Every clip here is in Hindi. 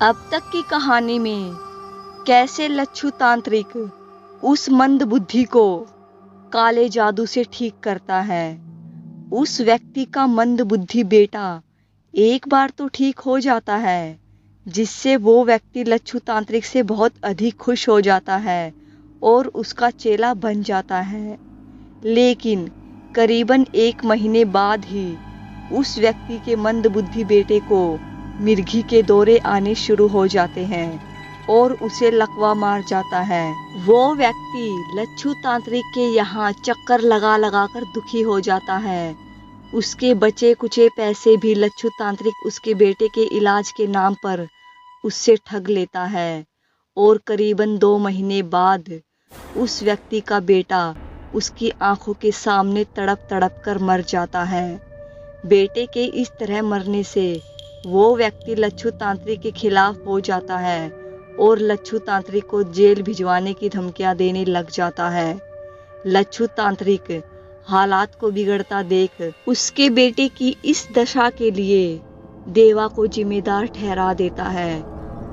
अब तक की कहानी में कैसे लच्छू तांत्रिक उस मंद बुद्धि को काले जादू से ठीक करता है। उस व्यक्ति का मंद बुद्धि बेटा एक बार तो ठीक हो जाता है, जिससे वो व्यक्ति लच्छू तांत्रिक से बहुत अधिक खुश हो जाता है और उसका चेला बन जाता है। लेकिन करीबन 1 महीने बाद ही उस व्यक्ति के मंद बुद्धि बेटे को मिर्गी के दौरे आने शुरू हो जाते हैं और उसे लकवा मार जाता है। वो व्यक्ति लच्छू तांत्रिक के यहाँ चक्कर लगा लगा कर दुखी हो जाता है। उसके बचे कुचे पैसे भी लच्छू तांत्रिक उसके बेटे के इलाज के नाम पर उससे ठग लेता है और करीबन 2 महीने बाद उस व्यक्ति का बेटा उसकी आंखों के सामने तड़प तड़प कर मर जाता है। बेटे के इस तरह मरने से वो व्यक्ति लच्छू तांत्रिक के खिलाफ हो जाता है और लच्छू तांत्रिक को जेल भिजवाने की धमकियां देने लग जाता है। लच्छू तांत्रिक हालात को बिगड़ता देख उसके बेटे की इस दशा के लिए देवा को जिम्मेदार ठहरा देता है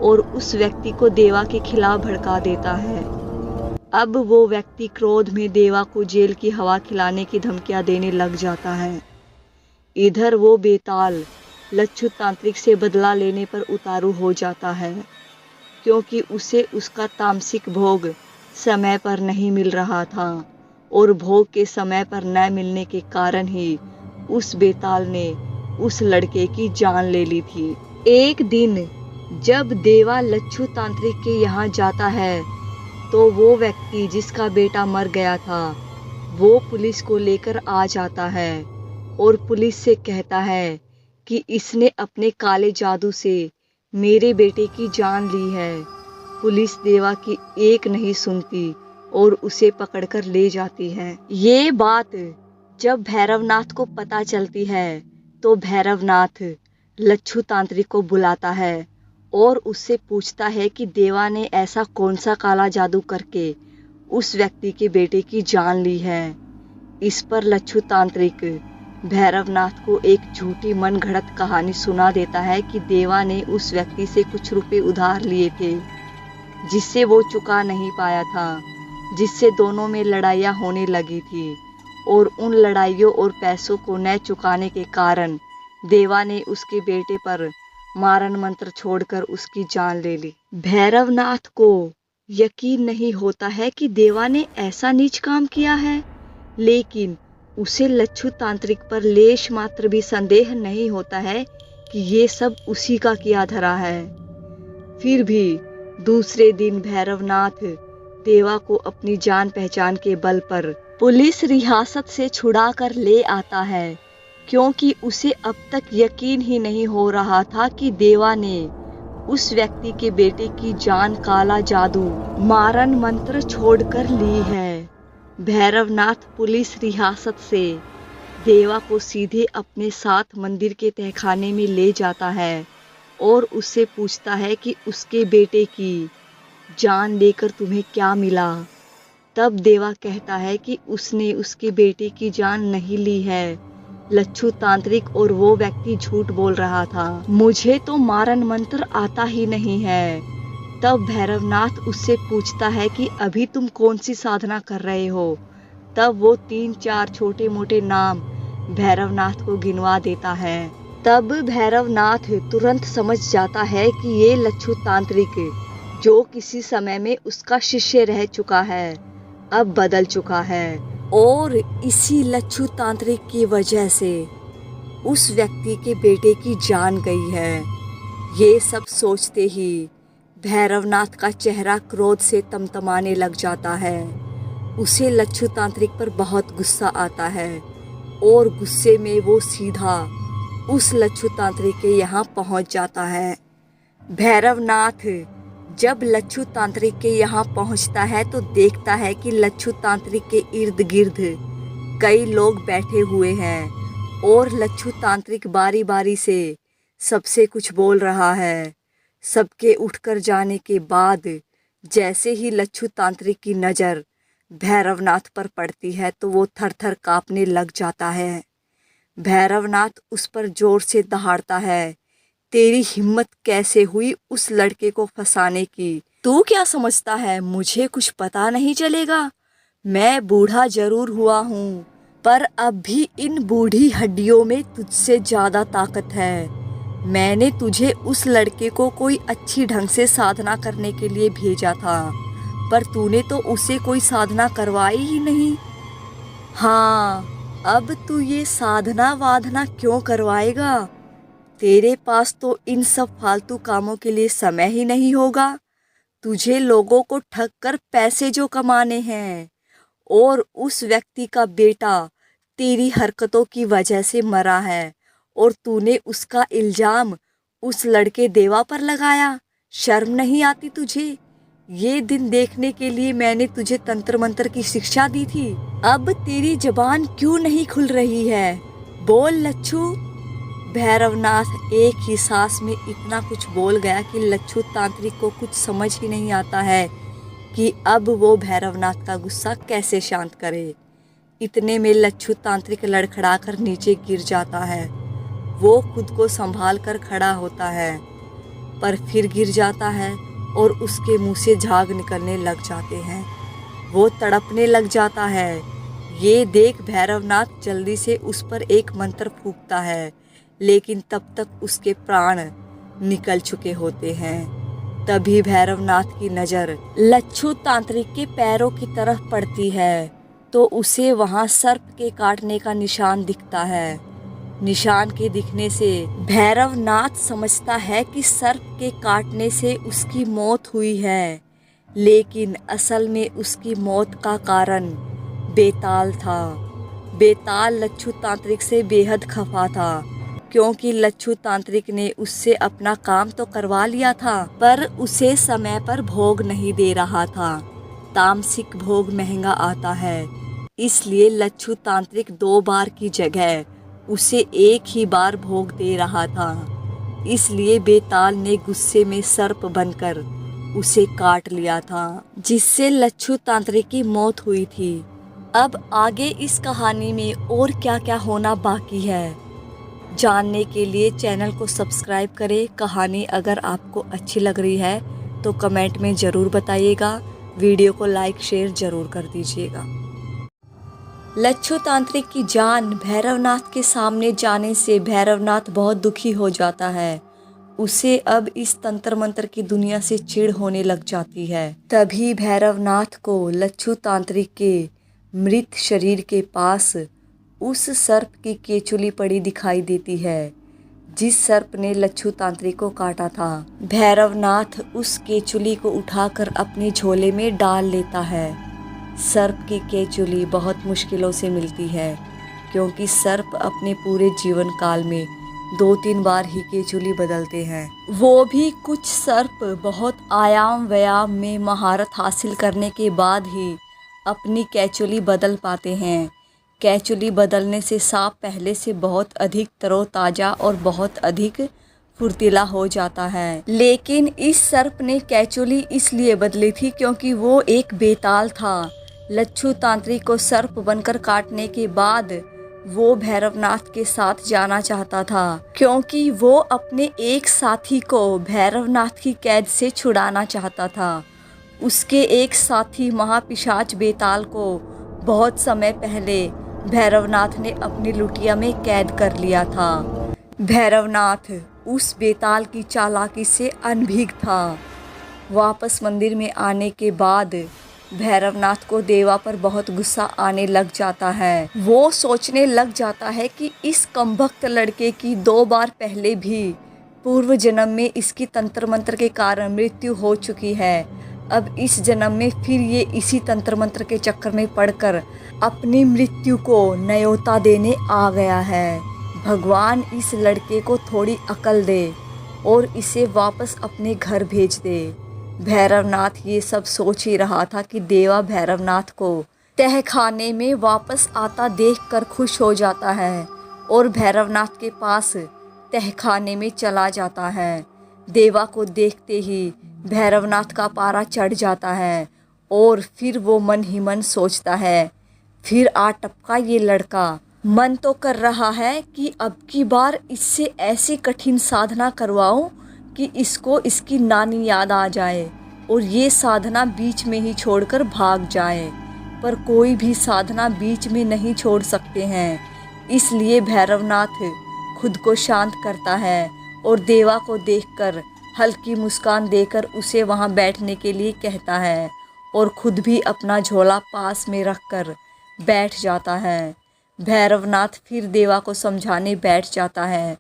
और उस व्यक्ति को देवा के खिलाफ भड़का देता है। अब वो व्यक्ति क्रोध में देवा को जेल की हवा खिलाने की धमकियां देने लग जाता है। इधर वो बेताल लच्छू तांत्रिक से बदला लेने पर उतारू हो जाता है, क्योंकि उसे उसका तामसिक भोग समय पर नहीं मिल रहा था और भोग के समय पर न मिलने के कारण ही उस बेताल ने उस लड़के की जान ले ली थी। एक दिन जब देवा लच्छू तांत्रिक के यहाँ जाता है तो वो व्यक्ति जिसका बेटा मर गया था वो पुलिस को लेकर आ जाता है और पुलिस से कहता है कि इसने अपने काले जादू से मेरे बेटे की जान ली है। पुलिस देवा की एक नहीं सुनती और उसे पकड़कर ले जाती है। ये बात जब भैरवनाथ को पता चलती है तो भैरवनाथ लच्छू तांत्रिक को बुलाता है और उससे पूछता है कि देवा ने ऐसा कौन सा काला जादू करके उस व्यक्ति के बेटे की जान ली है। इस पर लच्छू तांत्रिक भैरवनाथ को एक झूठी मन घड़त कहानी सुना देता है कि देवा ने उस व्यक्ति से कुछ रुपए उधार लिए थे, जिससे वो चुका नहीं पाया था, जिससे दोनों में लड़ाइयाँ होने लगी थी और उन लड़ाइयों और पैसों को न चुकाने के कारण देवा ने उसके बेटे पर मारण मंत्र छोड़कर उसकी जान ले ली। भैरवनाथ को यकीन नहीं होता है कि देवा ने ऐसा नीच काम किया है, लेकिन उसे लच्छू तांत्रिक पर लेश मात्र भी संदेह नहीं होता है कि ये सब उसी का किया धरा है। फिर भी दूसरे दिन भैरवनाथ देवा को अपनी जान पहचान के बल पर पुलिस रियासत से छुड़ा कर ले आता है, क्योंकि उसे अब तक यकीन ही नहीं हो रहा था कि देवा ने उस व्यक्ति के बेटे की जान काला जादू मारण मंत्र छोड़कर ली है। भैरवनाथ पुलिस रियासत से देवा को सीधे अपने साथ मंदिर के तहखाने में ले जाता है और उससे पूछता है कि उसके बेटे की जान लेकर तुम्हें क्या मिला। तब देवा कहता है कि उसने उसके बेटे की जान नहीं ली है, लच्छू तांत्रिक और वो व्यक्ति झूठ बोल रहा था, मुझे तो मारण मंत्र आता ही नहीं है। तब भैरवनाथ उससे पूछता है कि अभी तुम कौन सी साधना कर रहे हो। तब वो 3-4 छोटे मोटे नाम भैरवनाथ को गिनवा देता है। तब भैरवनाथ तुरंत समझ जाता है कि ये लच्छू तांत्रिक जो किसी समय में उसका शिष्य रह चुका है अब बदल चुका है और इसी लच्छू तांत्रिक की वजह से उस व्यक्ति के बेटे की जान गई है। ये सब सोचते ही भैरवनाथ का चेहरा क्रोध से तमतमाने लग जाता है। उसे लच्छू तांत्रिक पर बहुत गुस्सा आता है और गुस्से में वो सीधा उस लच्छू तांत्रिक के यहाँ पहुँच जाता है। भैरवनाथ जब लच्छू तांत्रिक के यहाँ पहुँचता है तो देखता है कि लच्छू तांत्रिक के इर्द गिर्द कई लोग बैठे हुए हैं और लच्छू तांत्रिक बारी बारी से सबसे कुछ बोल रहा है। सबके उठकर जाने के बाद जैसे ही लच्छू तांत्रिक की नज़र भैरवनाथ पर पड़ती है तो वो थर थर काँपने लग जाता है। भैरवनाथ उस पर जोर से दहाड़ता है तेरी हिम्मत कैसे हुई उस लड़के को फंसाने की? तू क्या समझता है मुझे कुछ पता नहीं चलेगा? मैं बूढ़ा जरूर हुआ हूँ, पर अब भी इन बूढ़ी हड्डियों में तुझसे ज्यादा ताकत है। मैंने तुझे उस लड़के को कोई अच्छी ढंग से साधना करने के लिए भेजा था, पर तूने तो उसे कोई साधना करवाई ही नहीं। हाँ, अब तू ये साधना वाधना क्यों करवाएगा? तेरे पास तो इन सब फालतू कामों के लिए समय ही नहीं होगा। तुझे लोगों को ठग कर पैसे जो कमाने हैं, और उस व्यक्ति का बेटा तेरी हरकतों की वजह से मरा है, और तूने उसका इल्जाम उस लड़के देवा पर लगाया। शर्म नहीं आती तुझे? ये दिन देखने के लिए मैंने तुझे तंत्र मंत्र की शिक्षा दी थी। अब तेरी जबान क्यों नहीं खुल रही है? बोल लच्छू। भैरवनाथ एक ही सांस में इतना कुछ बोल गया कि लच्छू तांत्रिक को कुछ समझ ही नहीं आता है कि अब वो भैरवनाथ का गुस्सा कैसे शांत करे। इतने में लच्छू तांत्रिक लड़खड़ाकर नीचे गिर जाता है। वो खुद को संभाल कर खड़ा होता है, पर फिर गिर जाता है और उसके मुंह से झाग निकलने लग जाते हैं। वो तड़पने लग जाता है। ये देख भैरवनाथ जल्दी से उस पर एक मंत्र फूंकता है, लेकिन तब तक उसके प्राण निकल चुके होते हैं। तभी भैरवनाथ की नज़र लच्छू तांत्रिक के पैरों की तरफ पड़ती है, तो उसे वहां सर्प के काटने का निशान दिखता है। निशान के दिखने से भैरवनाथ समझता है कि सर्प के काटने से उसकी मौत हुई है, लेकिन असल में उसकी मौत का कारण बेताल था। बेताल लच्छू तांत्रिक से बेहद खफा था, क्योंकि लच्छू तांत्रिक ने उससे अपना काम तो करवा लिया था, पर उसे समय पर भोग नहीं दे रहा था। तामसिक भोग महंगा आता है, इसलिए लच्छू तांत्रिक 2 बार की जगह उसे एक ही बार भोग दे रहा था। इसलिए बेताल ने गुस्से में सर्प बनकर उसे काट लिया था, जिससे लच्छू तांत्रिक की मौत हुई थी। अब आगे इस कहानी में और क्या क्या होना बाकी है, जानने के लिए चैनल को सब्सक्राइब करें। कहानी अगर आपको अच्छी लग रही है तो कमेंट में ज़रूर बताइएगा। वीडियो को लाइक शेयर ज़रूर कर दीजिएगा। लच्छू तांत्रिक की जान भैरवनाथ के सामने जाने से भैरवनाथ बहुत दुखी हो जाता है। उसे अब इस तंत्र मंत्र की दुनिया से चिढ़ होने लग जाती है। तभी भैरवनाथ को लच्छू तांत्रिक के मृत शरीर के पास उस सर्प की केचुली पड़ी दिखाई देती है, जिस सर्प ने लच्छू तांत्रिक को काटा था। भैरवनाथ उस केचुली को उठाकर अपने झोले में डाल लेता है। सर्प की केचुली बहुत मुश्किलों से मिलती है, क्योंकि सर्प अपने पूरे जीवन काल में 2-3 बार ही केचुली बदलते हैं। वो भी कुछ सर्प बहुत आयाम व्यायाम में महारत हासिल करने के बाद ही अपनी केचुली बदल पाते हैं। केचुली बदलने से सांप पहले से बहुत अधिक तरोताज़ा और बहुत अधिक फुर्तीला हो जाता है। लेकिन इस सर्प ने केचुली इसलिए बदली थी क्योंकि वो एक बेताल था। लच्छू तांत्रिक को सर्प बनकर काटने के बाद वो भैरवनाथ के साथ जाना चाहता था, क्योंकि वो अपने एक साथी को भैरवनाथ की कैद से छुड़ाना चाहता था। उसके एक साथी महापिशाच बेताल को बहुत समय पहले भैरवनाथ ने अपनी लुटिया में कैद कर लिया था। भैरवनाथ उस बेताल की चालाकी से अनभिज्ञ था। वापस मंदिर में आने के बाद भैरवनाथ को देवा पर बहुत गुस्सा आने लग जाता है। वो सोचने लग जाता है कि इस कमबख्त लड़के की 2 बार पहले भी पूर्व जन्म में इसकी तंत्र मंत्र के कारण मृत्यु हो चुकी है। अब इस जन्म में फिर ये इसी तंत्र मंत्र के चक्कर में पड़कर अपनी मृत्यु को न्योता देने आ गया है। भगवान इस लड़के को थोड़ी अकल दे और इसे वापस अपने घर भेज दे। भैरवनाथ ये सब सोच ही रहा था कि देवा भैरवनाथ को तहखाने में वापस आता देखकर खुश हो जाता है और भैरवनाथ के पास तहखाने में चला जाता है। देवा को देखते ही भैरवनाथ का पारा चढ़ जाता है और फिर वो मन ही मन सोचता है, फिर आ टपका ये लड़का मन तो कर रहा है कि अब की बार इससे ऐसी कठिन साधना करवाऊं कि इसको इसकी नानी याद आ जाए और ये साधना बीच में ही छोड़कर भाग जाए। पर कोई भी साधना बीच में नहीं छोड़ सकते हैं, इसलिए भैरवनाथ खुद को शांत करता है और देवा को देखकर हल्की मुस्कान देकर उसे वहां बैठने के लिए कहता है और खुद भी अपना झोला पास में रखकर बैठ जाता है। भैरवनाथ फिर देवा को समझाने बैठ जाता है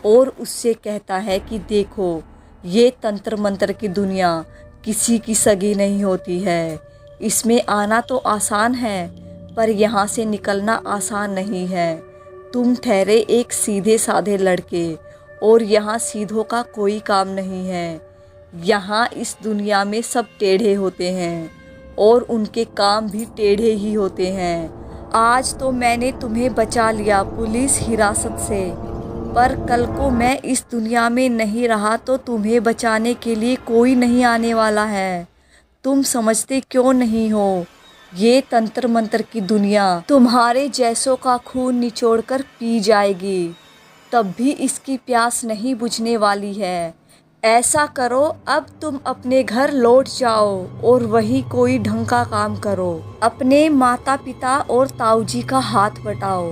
और उससे कहता है कि देखो, ये तंत्र मंत्र की दुनिया किसी की सगी नहीं होती है। इसमें आना तो आसान है पर यहाँ से निकलना आसान नहीं है। तुम ठहरे एक सीधे साधे लड़के और यहाँ सीधों का कोई काम नहीं है। यहाँ इस दुनिया में सब टेढ़े होते हैं और उनके काम भी टेढ़े ही होते हैं। आज तो मैंने तुम्हें बचा लिया पुलिस हिरासत से, पर कल को मैं इस दुनिया में नहीं रहा तो तुम्हें बचाने के लिए कोई नहीं आने वाला है। तुम समझते क्यों नहीं हो? ये तंत्र मंत्र की दुनिया तुम्हारे जैसों का खून निचोड़कर पी जाएगी, तब भी इसकी प्यास नहीं बुझने वाली है। ऐसा करो, अब तुम अपने घर लौट जाओ और वही कोई ढंग का काम करो। अपने माता पिता और ताऊजी का हाथ बटाओ।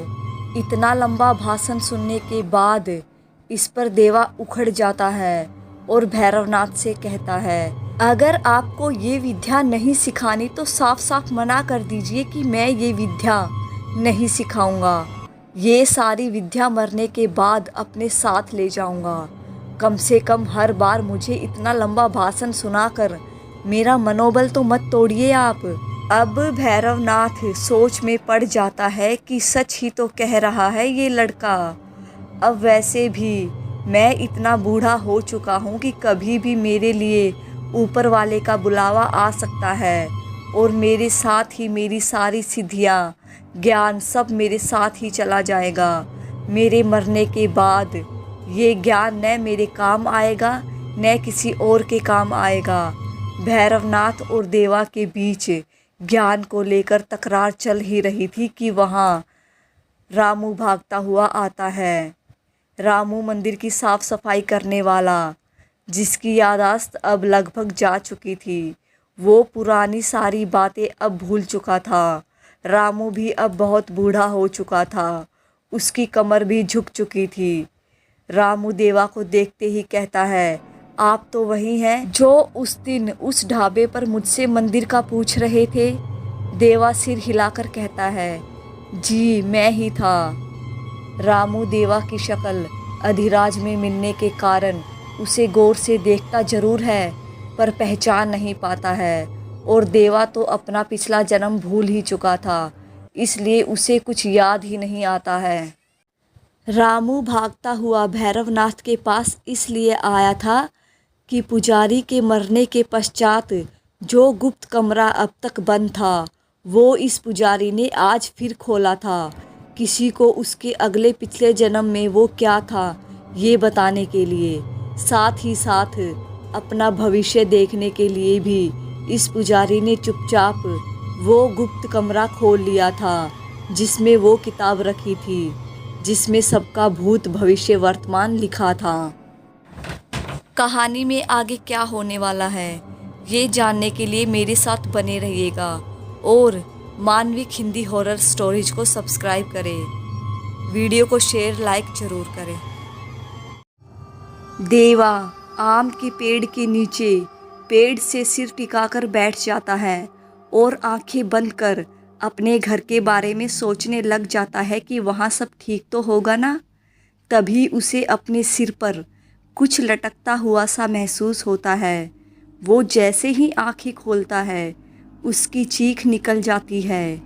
इतना लंबा भाषण सुनने के बाद इस पर देवा उखड़ जाता है और भैरवनाथ से कहता है, अगर आपको ये विद्या नहीं सिखानी तो साफ साफ मना कर दीजिए कि मैं ये विद्या नहीं सिखाऊंगा। ये सारी विद्या मरने के बाद अपने साथ ले जाऊंगा। कम से कम हर बार मुझे इतना लंबा भाषण सुनाकर मेरा मनोबल तो मत तोड़िए आप। अब भैरवनाथ सोच में पड़ जाता है कि सच ही तो कह रहा है ये लड़का। अब वैसे भी मैं इतना बूढ़ा हो चुका हूँ कि कभी भी मेरे लिए ऊपर वाले का बुलावा आ सकता है और मेरे साथ ही मेरी सारी सिद्धियाँ, ज्ञान सब मेरे साथ ही चला जाएगा। मेरे मरने के बाद ये ज्ञान न मेरे काम आएगा न किसी और के काम आएगा। भैरवनाथ और देवा के बीच ज्ञान को लेकर तकरार चल ही रही थी कि वहाँ रामू भागता हुआ आता है। रामू मंदिर की साफ सफाई करने वाला, जिसकी याददाश्त अब लगभग जा चुकी थी। वो पुरानी सारी बातें अब भूल चुका था। रामू भी अब बहुत बूढ़ा हो चुका था, उसकी कमर भी झुक चुकी थी। रामू देवा को देखते ही कहता है, आप तो वही हैं जो उस दिन उस ढाबे पर मुझसे मंदिर का पूछ रहे थे? देवा सिर हिलाकर कहता है, जी मैं ही था। रामू देवा की शक्ल अधिराज में मिलने के कारण उसे गौर से देखता जरूर है पर पहचान नहीं पाता है, और देवा तो अपना पिछला जन्म भूल ही चुका था, इसलिए उसे कुछ याद ही नहीं आता है। रामू भागता हुआ भैरवनाथ के पास इसलिए आया था कि पुजारी के मरने के पश्चात जो गुप्त कमरा अब तक बंद था वो इस पुजारी ने आज फिर खोला था, किसी को उसके अगले पिछले जन्म में वो क्या था ये बताने के लिए। साथ ही साथ अपना भविष्य देखने के लिए भी इस पुजारी ने चुपचाप वो गुप्त कमरा खोल लिया था जिसमें वो किताब रखी थी, जिसमें सबका भूत भविष्य वर्तमान लिखा था। कहानी में आगे क्या होने वाला है ये जानने के लिए मेरे साथ बने रहिएगा और मानविक हिंदी हॉरर स्टोरीज को सब्सक्राइब करें। वीडियो को शेयर लाइक जरूर करें। देवा आम के पेड़ के नीचे पेड़ से सिर टिकाकर बैठ जाता है और आंखें बंद कर अपने घर के बारे में सोचने लग जाता है कि वहाँ सब ठीक तो होगा ना। तभी उसे अपने सिर पर कुछ लटकता हुआ सा महसूस होता है। वो जैसे ही आंखें खोलता है उसकी चीख निकल जाती है,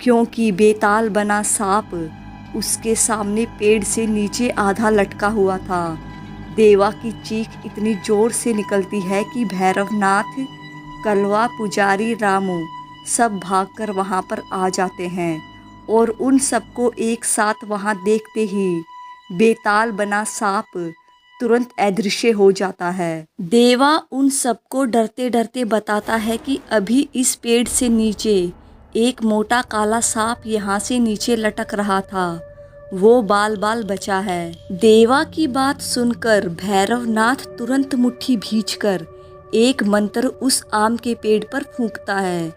क्योंकि बेताल बना सांप उसके सामने पेड़ से नीचे आधा लटका हुआ था। देवा की चीख इतनी जोर से निकलती है कि भैरवनाथ, कलवा, पुजारी, रामू सब भागकर वहाँ पर आ जाते हैं और उन सबको एक साथ वहाँ देखते ही बेताल बना सांप तुरंत अदृश्य हो जाता है। देवा उन सबको डरते डरते बताता है कि अभी इस पेड़ से नीचे एक मोटा काला सांप यहाँ से नीचे लटक रहा था। वो बाल बाल बचा है। देवा की बात सुनकर भैरवनाथ तुरंत मुट्ठी भींचकर एक मंत्र उस आम के पेड़ पर फूंकता है,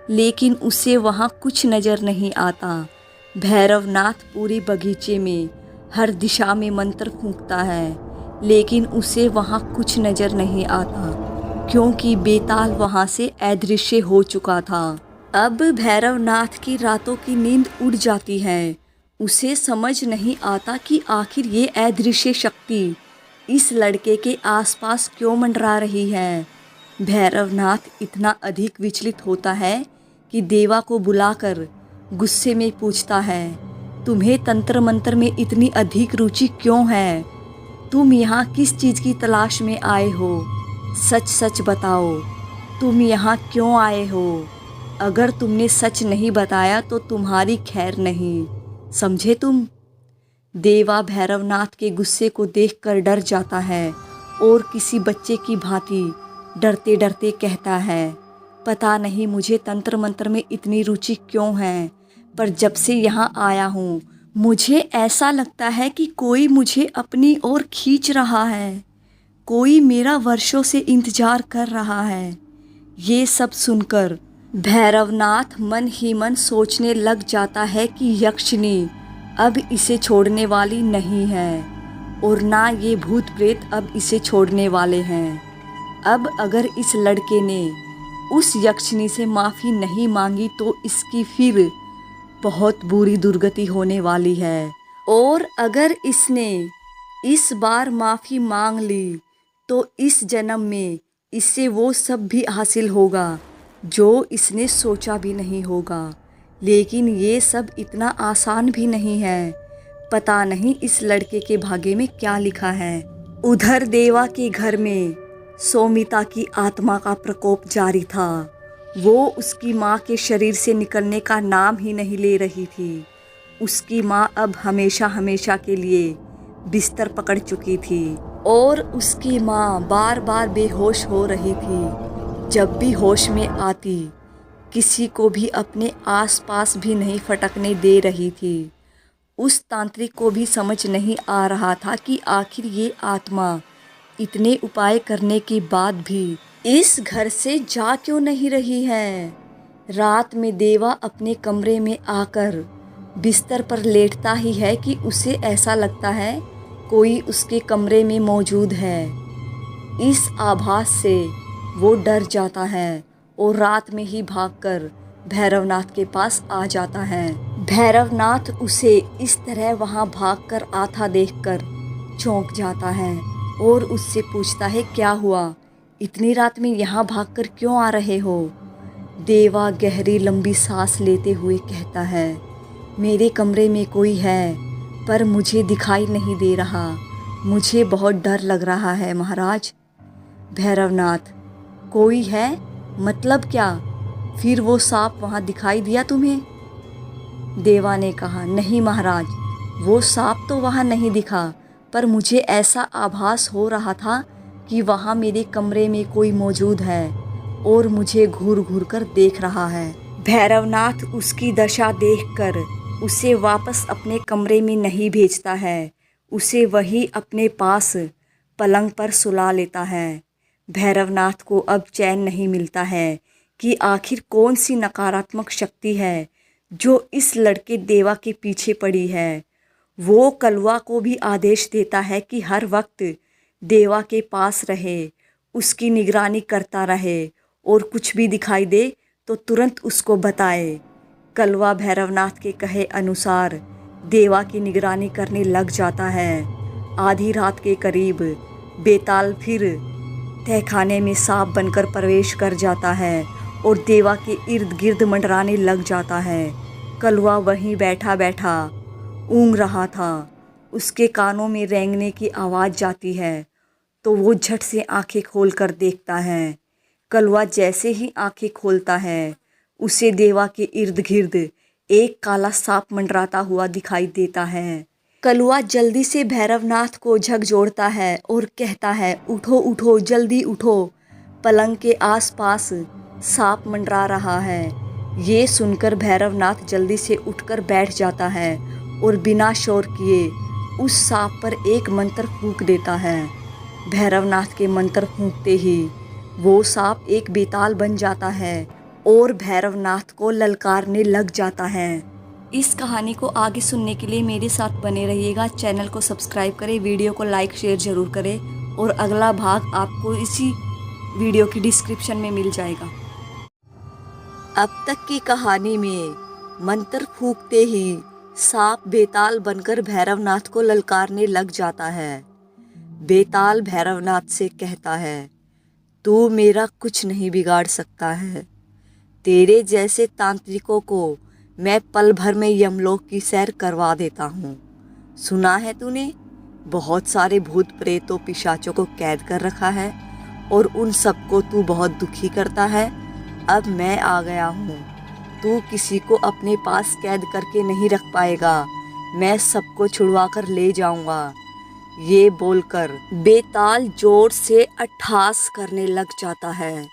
लेकिन उसे वहाँ कुछ नजर नहीं आता। भैरवनाथ पूरे बगीचे में हर दिशा में मंत्र फूंकता है, लेकिन उसे वहाँ कुछ नजर नहीं आता, क्योंकि बेताल वहाँ से अदृश्य हो चुका था। अब भैरवनाथ की रातों की नींद उड़ जाती है। उसे समझ नहीं आता कि आखिर ये अदृश्य शक्ति इस लड़के के आसपास क्यों मंडरा रही है। भैरवनाथ इतना अधिक विचलित होता है कि देवा को बुलाकर गुस्से में पूछता है, तुम्हें तंत्र मंत्र में इतनी अधिक रुचि क्यों है? तुम यहाँ किस चीज़ की तलाश में आए हो? सच सच बताओ, तुम यहाँ क्यों आए हो? अगर तुमने सच नहीं बताया तो तुम्हारी खैर नहीं, समझे तुम? देवा भैरवनाथ के गुस्से को देखकर डर जाता है और किसी बच्चे की भांति डरते डरते कहता है, पता नहीं मुझे तंत्र मंत्र में इतनी रुचि क्यों है, पर जब से यहाँ आया हूँ मुझे ऐसा लगता है कि कोई मुझे अपनी ओर खींच रहा है, कोई मेरा वर्षों से इंतजार कर रहा है। ये सब सुनकर भैरवनाथ मन ही मन सोचने लग जाता है कि यक्षिणी अब इसे छोड़ने वाली नहीं है, और ना ये भूत प्रेत अब इसे छोड़ने वाले हैं। अब अगर इस लड़के ने उस यक्षिणी से माफ़ी नहीं मांगी तो इसकी फिर बहुत बुरी दुर्गति होने वाली है, और अगर इसने इस बार माफ़ी मांग ली तो इस जन्म में इससे वो सब भी हासिल होगा जो इसने सोचा भी नहीं होगा। लेकिन ये सब इतना आसान भी नहीं है। पता नहीं इस लड़के के भाग्य में क्या लिखा है। उधर देवा के घर में सौमिता की आत्मा का प्रकोप जारी था। वो उसकी माँ के शरीर से निकलने का नाम ही नहीं ले रही थी। उसकी माँ अब हमेशा हमेशा के लिए बिस्तर पकड़ चुकी थी और उसकी माँ बार बार बेहोश हो रही थी। जब भी होश में आती किसी को भी अपने आसपास भी नहीं फटकने दे रही थी। उस तांत्रिक को भी समझ नहीं आ रहा था कि आखिर ये आत्मा इतने उपाय करने के बाद भी इस घर से जा क्यों नहीं रही है। रात में देवा अपने कमरे में आकर बिस्तर पर लेटता ही है कि उसे ऐसा लगता है कोई उसके कमरे में मौजूद है। इस आभास से वो डर जाता है और रात में ही भागकर भैरवनाथ के पास आ जाता है। भैरवनाथ उसे इस तरह वहाँ भागकर आता देखकर चौंक जाता है और उससे पूछता है, क्या हुआ? इतनी रात में यहाँ भागकर क्यों आ रहे हो? देवा गहरी लंबी सांस लेते हुए कहता है, मेरे कमरे में कोई है पर मुझे दिखाई नहीं दे रहा। मुझे बहुत डर लग रहा है महाराज। भैरवनाथ, कोई है? मतलब क्या? फिर वो सांप वहाँ दिखाई दिया तुम्हें? देवा ने कहा, नहीं महाराज, वो सांप तो वहाँ नहीं दिखा, पर मुझे ऐसा आभास हो रहा था कि वहाँ मेरे कमरे में कोई मौजूद है और मुझे घूर घूर कर देख रहा है। भैरवनाथ उसकी दशा देखकर उसे वापस अपने कमरे में नहीं भेजता है, उसे वही अपने पास पलंग पर सुला लेता है। भैरवनाथ को अब चैन नहीं मिलता है कि आखिर कौन सी नकारात्मक शक्ति है जो इस लड़के देवा के पीछे पड़ी है। वो कलवा को भी आदेश देता है कि हर वक्त देवा के पास रहे, उसकी निगरानी करता रहे और कुछ भी दिखाई दे तो तुरंत उसको बताए। कलवा भैरवनाथ के कहे अनुसार देवा की निगरानी करने लग जाता है। आधी रात के करीब बेताल फिर तहखाने में सांप बनकर प्रवेश कर जाता है और देवा के इर्द गिर्द मंडराने लग जाता है। कलवा वहीं बैठा बैठा ऊँग रहा था। उसके कानों में रेंगने की आवाज़ जाती है तो वो झट से आंखें खोलकर देखता है। कलवा जैसे ही आंखें खोलता है उसे देवा के इर्द गिर्द एक काला सांप मंडराता हुआ दिखाई देता है। कलवा जल्दी से भैरवनाथ को झकझोरता है और कहता है, उठो उठो, जल्दी उठो, पलंग के आसपास सांप मंडरा रहा है। ये सुनकर भैरवनाथ जल्दी से उठकर बैठ जाता है और बिना शोर किए उस सांप पर एक मंत्र फूंक देता है। भैरवनाथ के मंत्र फूंकते ही वो सांप एक बेताल बन जाता है और भैरवनाथ को ललकारने लग जाता है। इस कहानी को आगे सुनने के लिए मेरे साथ बने रहिएगा। चैनल को सब्सक्राइब करें, वीडियो को लाइक शेयर ज़रूर करें और अगला भाग आपको इसी वीडियो की डिस्क्रिप्शन में मिल जाएगा। अब तक की कहानी में मंत्र फूंकते ही सांप बेताल बनकर भैरवनाथ को ललकारने लग जाता है। बेताल भैरवनाथ से कहता है, तू मेरा कुछ नहीं बिगाड़ सकता है। तेरे जैसे तांत्रिकों को मैं पल भर में यमलोक की सैर करवा देता हूँ। सुना है तूने, बहुत सारे भूत प्रेतों पिशाचों को कैद कर रखा है और उन सबको तू बहुत दुखी करता है। अब मैं आ गया हूँ, तू किसी को अपने पास कैद करके नहीं रख पाएगा। मैं सबको छुड़वा कर ले जाऊंगा। ये बोलकर बेताल जोर से अट्ठास करने लग जाता है।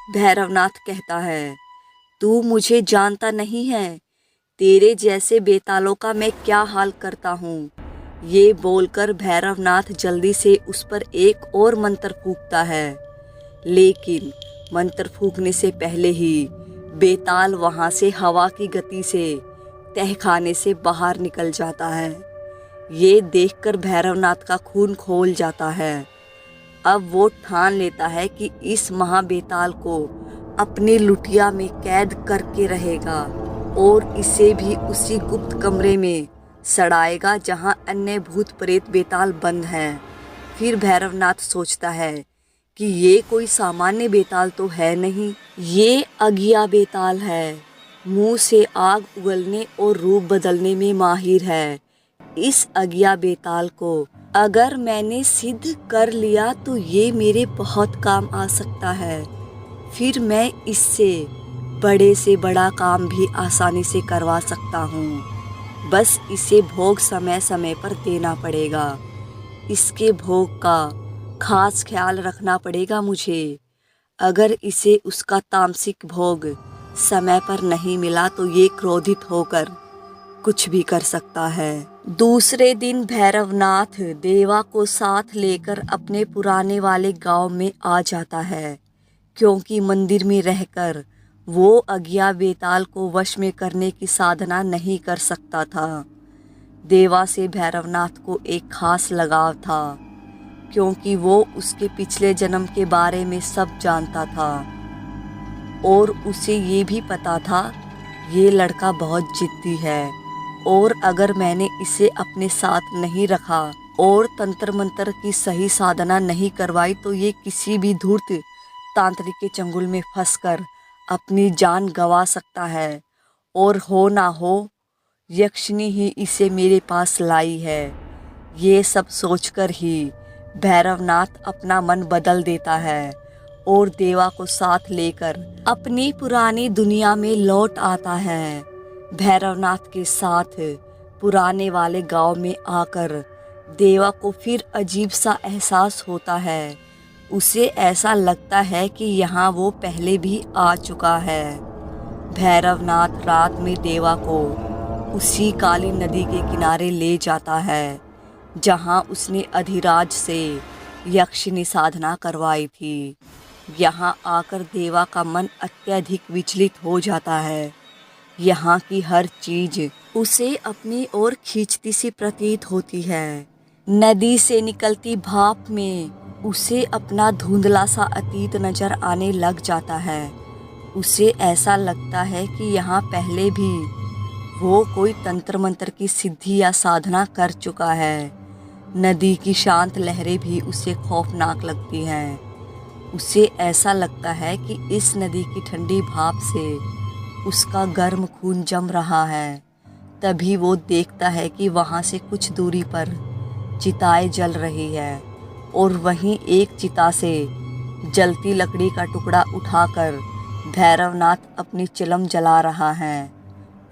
भैरवनाथ कहता है, तू मुझे जानता नहीं है, तेरे जैसे बेतालों का मैं क्या हाल करता हूँ। ये बोलकर भैरवनाथ जल्दी से उस पर एक और मंत्र फूंकता है, लेकिन मंत्र फूंकने से पहले ही बेताल वहाँ से हवा की गति से तहखाने से बाहर निकल जाता है। ये देखकर भैरवनाथ का खून खौल जाता है। अब वो ठान लेता है कि इस महाबेताल को अपनी लुटिया में कैद करके रहेगा और इसे भी उसी गुप्त कमरे में सड़ाएगा जहां अन्य भूत प्रेत बेताल बंद हैं। फिर भैरवनाथ सोचता है कि ये कोई सामान्य बेताल तो है नहीं, ये अगिया बेताल है। मुंह से आग उगलने और रूप बदलने में माहिर है। इस अगिया बेताल को अगर मैंने सिद्ध कर लिया तो ये मेरे बहुत काम आ सकता है। फिर मैं इससे बड़े से बड़ा काम भी आसानी से करवा सकता हूँ। बस इसे भोग समय समय पर देना पड़ेगा। इसके भोग का खास ख्याल रखना पड़ेगा मुझे। अगर इसे उसका तामसिक भोग समय पर नहीं मिला तो ये क्रोधित होकर कुछ भी कर सकता है। दूसरे दिन भैरवनाथ देवा को साथ लेकर अपने पुराने वाले गांव में आ जाता है, क्योंकि मंदिर में रहकर वो अगिया बेताल को वश में करने की साधना नहीं कर सकता था। देवा से भैरवनाथ को एक खास लगाव था, क्योंकि वो उसके पिछले जन्म के बारे में सब जानता था और उसे ये भी पता था ये लड़का बहुत जिद्दी है और अगर मैंने इसे अपने साथ नहीं रखा और तंत्र मंत्र की सही साधना नहीं करवाई तो ये किसी भी धूर्त तांत्रिक के चंगुल में फंसकर अपनी जान गंवा सकता है और हो ना हो यक्षिणी ही इसे मेरे पास लाई है। ये सब सोचकर ही भैरवनाथ अपना मन बदल देता है और देवा को साथ लेकर अपनी पुरानी दुनिया में लौट आता है। भैरवनाथ के साथ पुराने वाले गांव में आकर देवा को फिर अजीब सा एहसास होता है। उसे ऐसा लगता है कि यहाँ वो पहले भी आ चुका है। भैरवनाथ रात में देवा को उसी काली नदी के किनारे ले जाता है जहाँ उसने अधिराज से यक्षिणी साधना करवाई थी। यहाँ आकर देवा का मन अत्यधिक विचलित हो जाता है। यहाँ की हर चीज उसे अपनी ओर खींचती सी प्रतीत होती है। नदी से निकलती भाप में उसे अपना धुंधला सा अतीत नजर आने लग जाता है। उसे ऐसा लगता है कि यहाँ पहले भी वो कोई तंत्र मंत्र की सिद्धि या साधना कर चुका है। नदी की शांत लहरें भी उसे खौफनाक लगती हैं। उसे ऐसा लगता है कि इस नदी की ठंडी भाप से उसका गर्म खून जम रहा है। तभी वो देखता है कि वहाँ से कुछ दूरी पर चिताएं जल रही है और वहीं एक चिता से जलती लकड़ी का टुकड़ा उठाकर भैरवनाथ अपनी चिलम जला रहा है।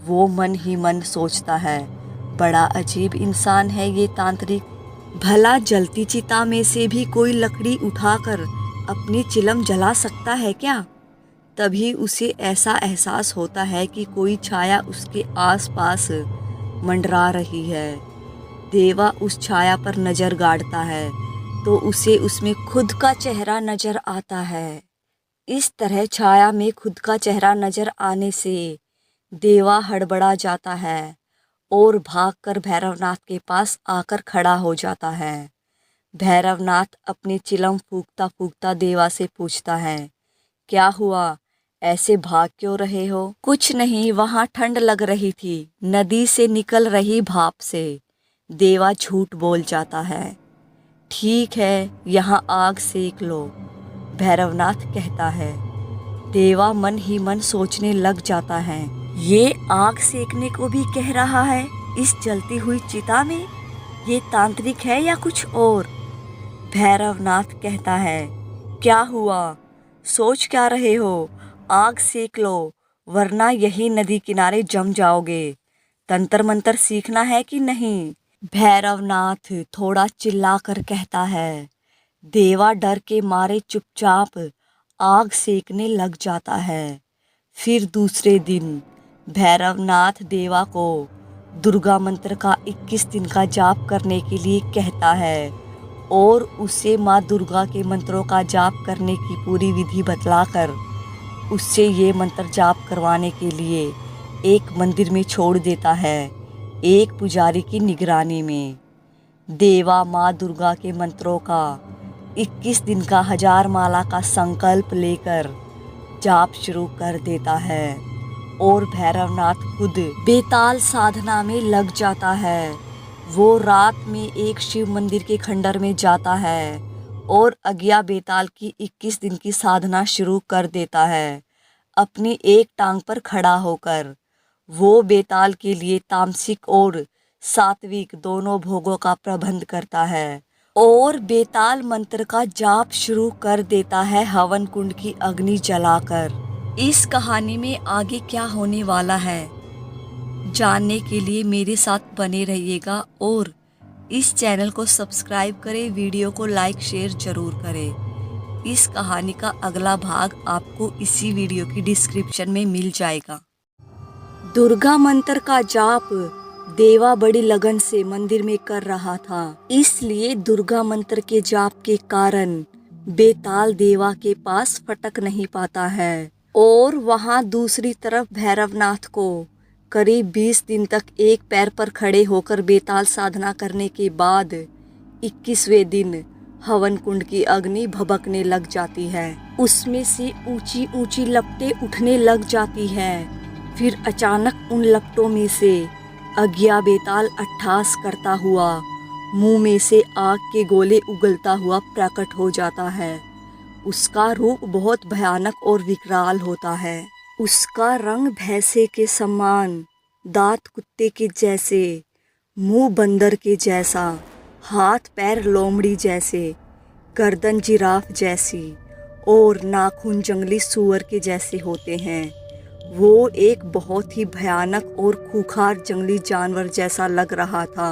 वो मन ही मन सोचता है, बड़ा अजीब इंसान है ये तांत्रिक। भला जलती चिता में से भी कोई लकड़ी उठाकर अपनी चिलम जला सकता है क्या? तभी उसे ऐसा एहसास होता है कि कोई छाया उसके आसपास मंडरा रही है। देवा उस छाया पर नजर गाड़ता है तो उसे उसमें खुद का चेहरा नजर आता है। इस तरह छाया में खुद का चेहरा नजर आने से देवा हड़बड़ा जाता है और भागकर भैरवनाथ के पास आकर खड़ा हो जाता है। भैरवनाथ अपनी चिलम फूंकता फूंकता देवा से पूछता है, क्या हुआ, ऐसे भाग क्यों रहे हो? कुछ नहीं, वहां ठंड लग रही थी, नदी से निकल रही भाप से। देवा झूठ बोल जाता है। ठीक है, यहाँ आग सेक लो, भैरवनाथ कहता है। देवा मन ही मन सोचने लग जाता है, ये आग सेकने को भी कह रहा है इस जलती हुई चिता में, ये तांत्रिक है या कुछ और? भैरवनाथ कहता है, क्या हुआ, सोच क्या रहे हो, आग सेक लो वरना यही नदी किनारे जम जाओगे। तंत्र मंत्र सीखना है कि नहीं? भैरवनाथ थोड़ा चिल्लाकर कहता है। देवा डर के मारे चुपचाप आग सेकने लग जाता है। फिर दूसरे दिन भैरवनाथ देवा को दुर्गा मंत्र का 21 दिन का जाप करने के लिए कहता है और उसे माँ दुर्गा के मंत्रों का जाप करने की पूरी विधि बतलाकर उससे ये मंत्र जाप करवाने के लिए एक मंदिर में छोड़ देता है, एक पुजारी की निगरानी में। देवा माँ दुर्गा के मंत्रों का 21 दिन का 1000 माला का संकल्प लेकर जाप शुरू कर देता है और भैरवनाथ खुद बेताल साधना में लग जाता है। वो रात में एक शिव मंदिर के खंडर में जाता है और अज्ञा बेताल की 21 दिन की साधना शुरू कर देता है। अपनी एक टांग पर खड़ा होकर वो बेताल के लिए तामसिक और सात्विक दोनों भोगों का प्रबंध करता है और बेताल मंत्र का जाप शुरू कर देता है हवन कुंड की अग्नि जलाकर। इस कहानी में आगे क्या होने वाला है जानने के लिए मेरे साथ बने रहिएगा और इस चैनल को सब्सक्राइब करें, वीडियो को लाइक शेयर जरूर करें। इस कहानी का अगला भाग आपको इसी वीडियो की डिस्क्रिप्शन में मिल जाएगा। दुर्गा मंत्र का जाप देवा बड़ी लगन से मंदिर में कर रहा था, इसलिए दुर्गा मंत्र के जाप के कारण बेताल देवा के पास फटक नहीं पाता है और वहां दूसरी तरफ भैरवनाथ को करीब 20 दिन तक एक पैर पर खड़े होकर बेताल साधना करने के बाद 21वें दिन हवन कुंड की अग्नि भभकने लग जाती है। उसमें से ऊंची ऊंची लपटें उठने लग जाती है। फिर अचानक उन लपटों में से अज्ञा बेताल अट्ठास करता हुआ मुंह में से आग के गोले उगलता हुआ प्रकट हो जाता है। उसका रूप बहुत भयानक और विकराल होता है। उसका रंग भैंसे के समान, दांत कुत्ते के जैसे, मुंह बंदर के जैसा, हाथ पैर लोमड़ी जैसे, गर्दन जिराफ जैसी और नाखून जंगली सूअर के जैसे होते हैं। वो एक बहुत ही भयानक और खूंखार जंगली जानवर जैसा लग रहा था।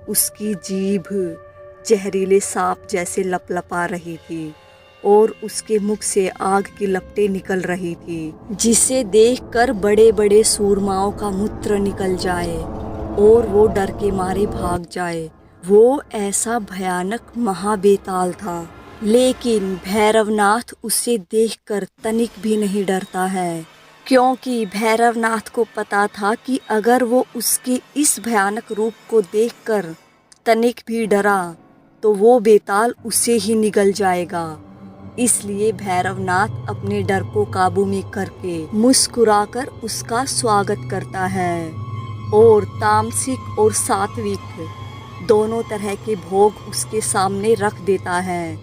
उसकी जीभ जहरीले सांप जैसे लपलपा रही थी और उसके मुख से आग की लपटें निकल रही थी, जिसे देखकर बड़े बड़े सूरमाओं का मूत्र निकल जाए और वो डर के मारे भाग जाए। वो ऐसा भयानक महाबेताल था, लेकिन भैरवनाथ उसे देखकर तनिक भी नहीं डरता है, क्योंकि भैरवनाथ को पता था कि अगर वो उसके इस भयानक रूप को देखकर तनिक भी डरा तो वो बेताल उसे ही निगल जाएगा। इसलिए भैरवनाथ अपने डर को काबू में करके मुस्कुराकर उसका स्वागत करता है और तामसिक और सात्विक दोनों तरह के भोग उसके सामने रख देता है।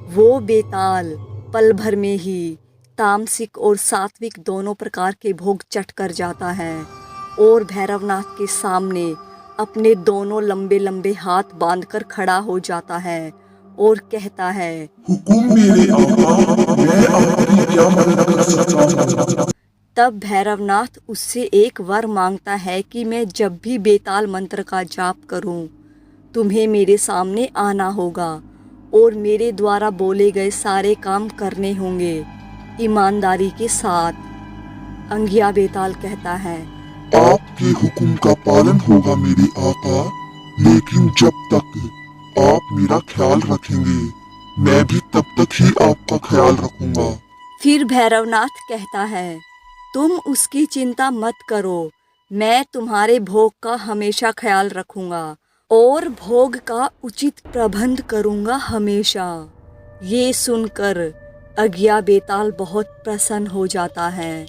वो बेताल पल भर में ही तामसिक और सात्विक दोनों प्रकार के भोग चट कर जाता है और भैरवनाथ के सामने अपने दोनों लंबे लंबे हाथ बांधकर खड़ा हो जाता है और कहता है, हुकुम मेरे आका, मैं आपकी क्या मदद कर सकता हूँ? तब भैरवनाथ उससे एक वर मांगता है कि मैं जब भी बेताल मंत्र का जाप करूं, तुम्हें मेरे सामने आना होगा और मेरे द्वारा बोले गए सारे काम करने होंगे। ईमानदारी के साथ। अंगिया बेताल कहता है, आपके हुक्म का पालन होगा मेरे आका, लेकिन जब तक आप मेरा ख्याल रखेंगे मैं भी तब तक ही आपका ख्याल रखूंगा। फिर भैरवनाथ कहता है, तुम उसकी चिंता मत करो, मैं तुम्हारे भोग का हमेशा ख्याल रखूंगा और भोग का उचित प्रबंध करूंगा हमेशा। ये सुनकर अगिया बेताल बहुत प्रसन्न हो जाता है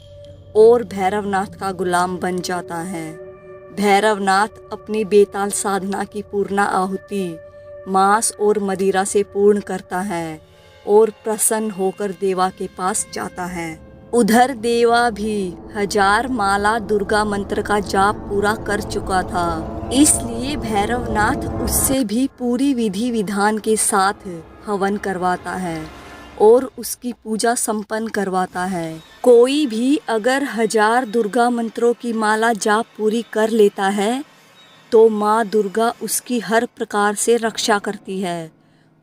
और भैरवनाथ का गुलाम बन जाता है। भैरवनाथ अपनी बेताल साधना की पूर्ण आहुति मांस और मदिरा से पूर्ण करता है और प्रसन्न होकर देवा के पास जाता है। उधर देवा भी 1000 माला दुर्गा मंत्र का जाप पूरा कर चुका था, इसलिए भैरवनाथ उससे भी पूरी विधि विधान के साथ हवन करवाता है और उसकी पूजा संपन्न करवाता है। कोई भी अगर 1000 दुर्गा मंत्रों की माला जाप पूरी कर लेता है तो माँ दुर्गा उसकी हर प्रकार से रक्षा करती है,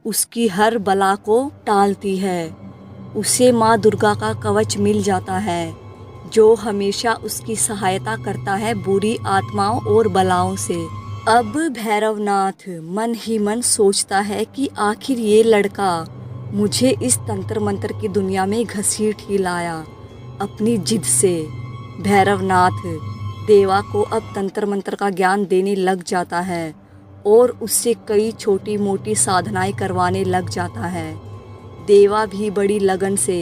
उसकी हर बला को टालती है। उसे माँ दुर्गा का कवच मिल जाता है जो हमेशा उसकी सहायता करता है बुरी आत्माओं और बलाओं से। अब भैरवनाथ मन ही मन सोचता है कि आखिर ये लड़का मुझे इस तंत्र मंत्र की दुनिया में घसीट ही लाया अपनी जिद से। भैरवनाथ देवा को अब तंत्र मंत्र का ज्ञान देने लग जाता है और उससे कई छोटी मोटी साधनाएं करवाने लग जाता है। देवा भी बड़ी लगन से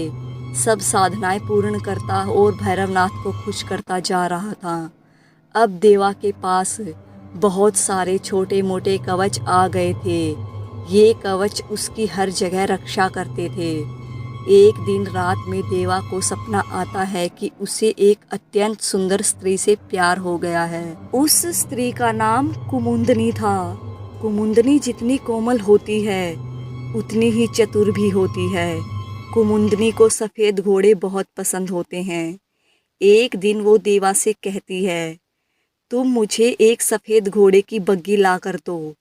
सब साधनाएं पूर्ण करता और भैरवनाथ को खुश करता जा रहा था। अब देवा के पास बहुत सारे छोटे मोटे कवच आ गए थे। ये कवच उसकी हर जगह रक्षा करते थे। एक दिन रात में देवा को सपना आता है कि उसे एक अत्यंत सुंदर स्त्री से प्यार हो गया है। उस स्त्री का नाम कुमुंदनी था। कुमुंदनी जितनी कोमल होती है उतनी ही चतुर भी होती है। कुमुंदनी को सफ़ेद घोड़े बहुत पसंद होते हैं। एक दिन वो देवा से कहती है, तुम मुझे एक सफ़ेद घोड़े की बग्गी ला कर दो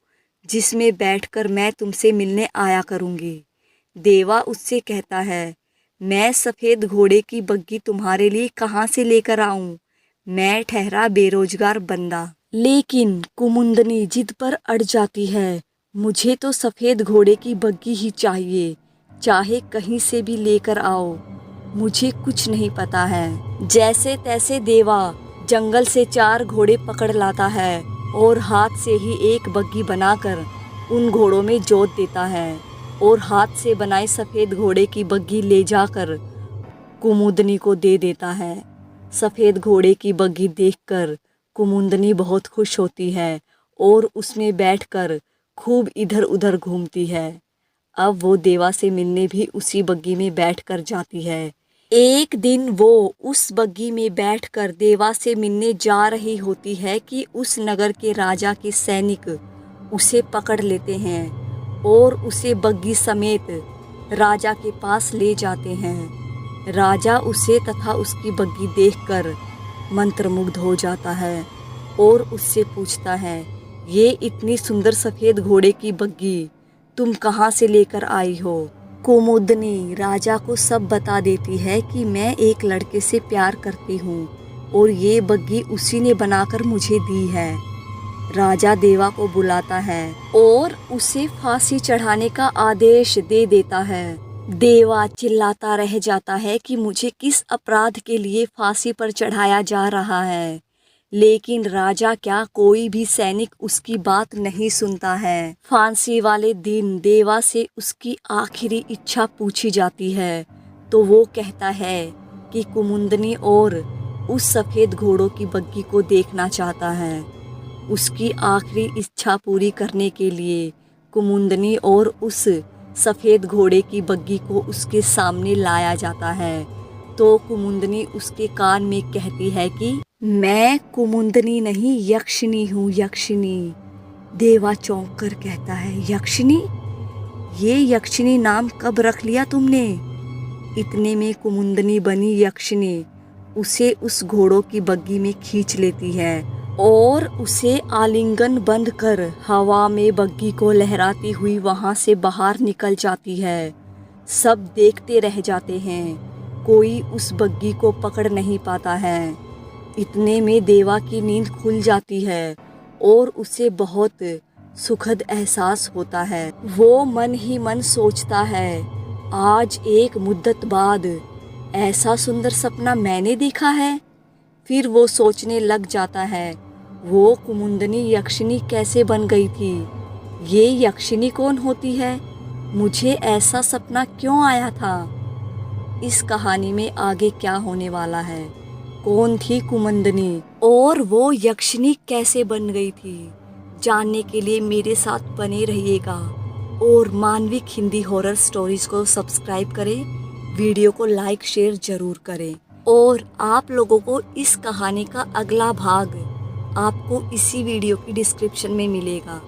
जिसमें बैठकर मैं तुमसे मिलने आया करूँगी। देवा उससे कहता है, मैं सफ़ेद घोड़े की बग्गी तुम्हारे लिए कहाँ से लेकर आऊँ, मैं ठहरा बेरोजगार बंदा। लेकिन कुमुंदनी जिद पर अड़ जाती है, मुझे तो सफ़ेद घोड़े की बग्गी ही चाहिए, चाहे कहीं से भी लेकर आओ, मुझे कुछ नहीं पता है। जैसे तैसे देवा जंगल से 4 घोड़े पकड़ लाता है और हाथ से ही एक बग्गी बनाकर उन घोड़ों में जोत देता है और हाथ से बनाए सफ़ेद घोड़े की बग्गी ले जाकर कुमुंदनी को दे देता है। सफ़ेद घोड़े की बग्गी देखकर कुमुंदनी बहुत खुश होती है और उसमें बैठकर खूब इधर उधर घूमती है। अब वो देवा से मिलने भी उसी बग्गी में बैठकर जाती है। एक दिन वो उस बग्गी में बैठकर देवा से मिलने जा रही होती है कि उस नगर के राजा के सैनिक उसे पकड़ लेते हैं और उसे बग्गी समेत राजा के पास ले जाते हैं। राजा उसे तथा उसकी बग्गी देखकर मंत्रमुग्ध हो जाता है और उससे पूछता है, ये इतनी सुंदर सफ़ेद घोड़े की बग्गी तुम कहाँ से लेकर आई हो? कुमुंदनी राजा को सब बता देती है कि मैं एक लड़के से प्यार करती हूँ और ये बग्गी उसी ने बनाकर मुझे दी है। राजा देवा को बुलाता है और उसे फांसी चढ़ाने का आदेश दे देता है। देवा चिल्लाता रह जाता है कि मुझे किस अपराध के लिए फांसी पर चढ़ाया जा रहा है, लेकिन राजा क्या कोई भी सैनिक उसकी बात नहीं सुनता है। फांसी वाले दिन देवा से उसकी आखिरी इच्छा पूछी जाती है तो वो कहता है कि कुमुंदनी और उस सफ़ेद घोड़ों की बग्गी को देखना चाहता है। उसकी आखिरी इच्छा पूरी करने के लिए कुमुंदनी और उस सफ़ेद घोड़े की बग्गी को उसके सामने लाया जाता है तो कुमुंदनी उसके कान में कहती है कि मैं कुमुंदनी नहीं यक्षिनी हूँ, यक्षिनी। देवा चौंक कर कहता है, यक्षिनी? ये यक्षिनी नाम कब रख लिया तुमने? इतने में कुमुंदनी बनी यक्षिनी उसे उस घोड़ों की बग्गी में खींच लेती है और उसे आलिंगन बंद कर हवा में बग्गी को लहराती हुई वहाँ से बाहर निकल जाती है। सब देखते रह जाते हैं। कोई उस बग्घी को पकड़ नहीं पाता है। इतने में देवा की नींद खुल जाती है और उसे बहुत सुखद एहसास होता है। वो मन ही मन सोचता है, आज एक मुद्दत बाद ऐसा सुंदर सपना मैंने देखा है। फिर वो सोचने लग जाता है, वो कुमुंदनी यक्षिणी कैसे बन गई थी? ये यक्षिणी कौन होती है? मुझे ऐसा सपना क्यों आया था? इस कहानी में आगे क्या होने वाला है? कौन थी कुमुंदनी और वो यक्षिणी कैसे बन गई थी? जानने के लिए मेरे साथ बने रहिएगा और मानविक हिंदी हॉरर स्टोरीज को सब्सक्राइब करें, वीडियो को लाइक शेयर जरूर करें और आप लोगों को इस कहानी का अगला भाग आपको इसी वीडियो की डिस्क्रिप्शन में मिलेगा।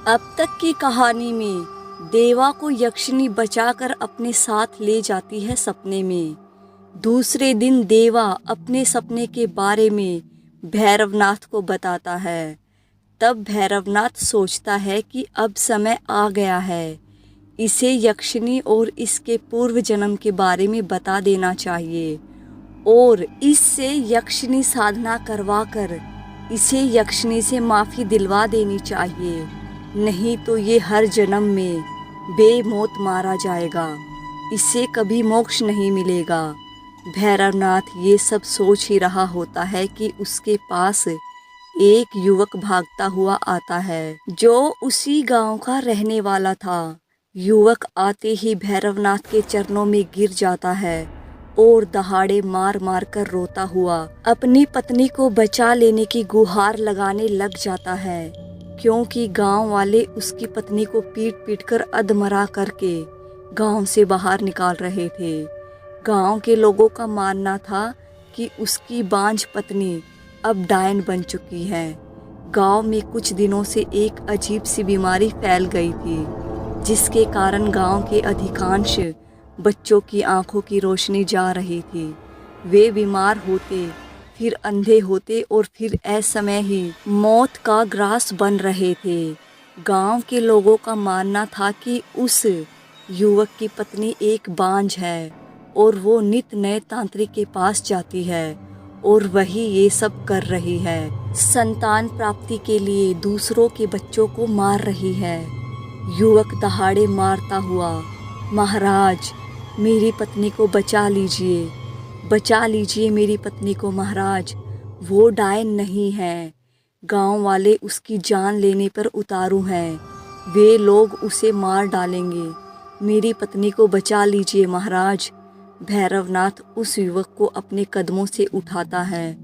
अब तक की कहानी में देवा को यक्षिणी बचाकर अपने साथ ले जाती है सपने में। दूसरे दिन देवा अपने सपने के बारे में भैरवनाथ को बताता है। तब भैरवनाथ सोचता है कि अब समय आ गया है, इसे यक्षिणी और इसके पूर्व जन्म के बारे में बता देना चाहिए और इससे यक्षिणी साधना करवाकर इसे यक्षिणी से माफ़ी दिलवा देनी चाहिए, नहीं तो ये हर जन्म में बेमौत मारा जाएगा, इसे कभी मोक्ष नहीं मिलेगा। भैरवनाथ ये सब सोच ही रहा होता है कि उसके पास एक युवक भागता हुआ आता है जो उसी गांव का रहने वाला था। युवक आते ही भैरवनाथ के चरणों में गिर जाता है और दहाड़े मार मार कर रोता हुआ अपनी पत्नी को बचा लेने की गुहार लगाने लग जाता है, क्योंकि गांव वाले उसकी पत्नी को पीट पीट कर अधमरा करके गांव से बाहर निकाल रहे थे। गांव के लोगों का मानना था कि उसकी बांझ पत्नी अब डायन बन चुकी है। गांव में कुछ दिनों से एक अजीब सी बीमारी फैल गई थी, जिसके कारण गांव के अधिकांश बच्चों की आंखों की रोशनी जा रही थी। वे बीमार होते, फिर अंधे होते और फिर असमय ही मौत का ग्रास बन रहे थे। गांव के लोगों का मानना था कि उस युवक की पत्नी एक बांझ है और वो नित नए तांत्रिक के पास जाती है और वही ये सब कर रही है। संतान प्राप्ति के लिए दूसरों के बच्चों को मार रही है। युवक दहाड़े मारता हुआ, महाराज मेरी पत्नी को बचा लीजिए, बचा लीजिए मेरी पत्नी को महाराज, वो डायन नहीं है। गांव वाले उसकी जान लेने पर उतारू हैं, वे लोग उसे मार डालेंगे, मेरी पत्नी को बचा लीजिए महाराज। भैरवनाथ उस युवक को अपने कदमों से उठाता है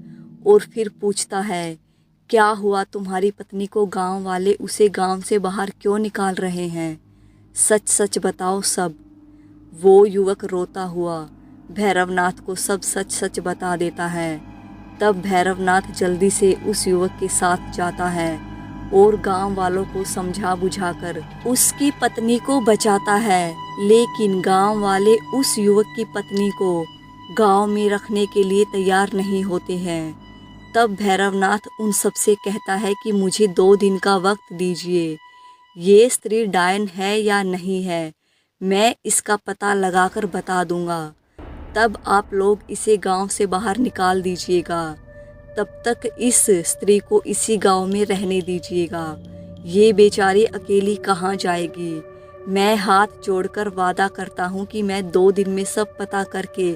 और फिर पूछता है, क्या हुआ तुम्हारी पत्नी को? गांव वाले उसे गांव से बाहर क्यों निकाल रहे हैं? सच सच बताओ सब। वो युवक रोता हुआ भैरवनाथ को सब सच सच बता देता है। तब भैरवनाथ जल्दी से उस युवक के साथ जाता है और गांव वालों को समझा बुझाकर उसकी पत्नी को बचाता है। लेकिन गांव वाले उस युवक की पत्नी को गांव में रखने के लिए तैयार नहीं होते हैं। तब भैरवनाथ उन सबसे कहता है कि मुझे 2 दिन का वक्त दीजिए, ये स्त्री डायन है या नहीं है मैं इसका पता लगाकर बता दूंगा। तब आप लोग इसे गांव से बाहर निकाल दीजिएगा, तब तक इस स्त्री को इसी गांव में रहने दीजिएगा। ये बेचारी अकेली कहाँ जाएगी? मैं हाथ जोड़कर वादा करता हूँ कि मैं 2 दिन में सब पता करके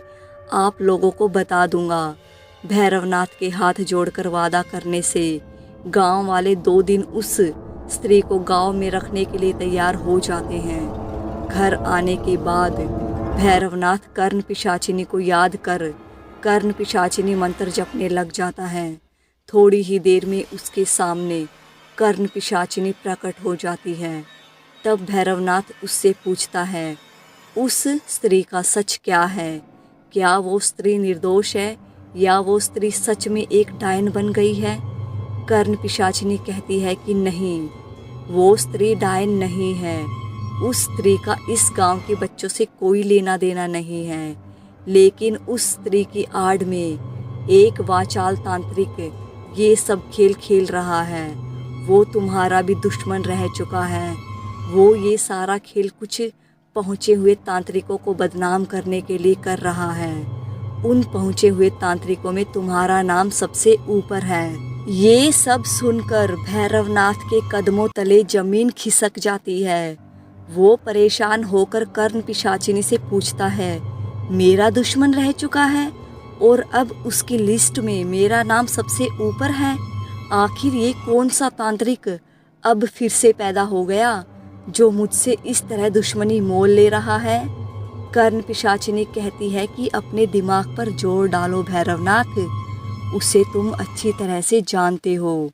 आप लोगों को बता दूंगा। भैरवनाथ के हाथ जोड़कर वादा करने से गांव वाले 2 दिन उस स्त्री को गांव में रखने के लिए तैयार हो जाते हैं। घर आने के बाद भैरवनाथ कर्ण पिशाचिनी को याद कर कर्ण पिशाचिनी मंत्र जपने लग जाता है। थोड़ी ही देर में उसके सामने कर्ण पिशाचिनी प्रकट हो जाती है। तब भैरवनाथ उससे पूछता है, उस स्त्री का सच क्या है? क्या वो स्त्री निर्दोष है या वो स्त्री सच में एक डायन बन गई है? कर्ण पिशाचिनी कहती है कि नहीं, वो स्त्री डायन नहीं है। उस स्त्री का इस गांव के बच्चों से कोई लेना देना नहीं है, लेकिन उस स्त्री की आड़ में एक वाचाल तांत्रिक ये सब खेल खेल रहा है। वो तुम्हारा भी दुश्मन रह चुका है। वो ये सारा खेल कुछ पहुँचे हुए तांत्रिकों को बदनाम करने के लिए कर रहा है। उन पहुँचे हुए तांत्रिकों में तुम्हारा नाम सबसे ऊपर है। ये सब सुनकर भैरवनाथ के कदमों तले जमीन खिसक जाती है। वो परेशान होकर कर्ण पिशाचिनी से पूछता है, मेरा दुश्मन रह चुका है और अब उसकी लिस्ट में मेरा नाम सबसे ऊपर है। आखिर ये कौन सा तांत्रिक अब फिर से पैदा हो गया जो मुझसे इस तरह दुश्मनी मोल ले रहा है। कर्ण पिशाचिनी कहती है कि अपने दिमाग पर जोर डालो भैरवनाथ, उसे तुम अच्छी तरह से जानते हो।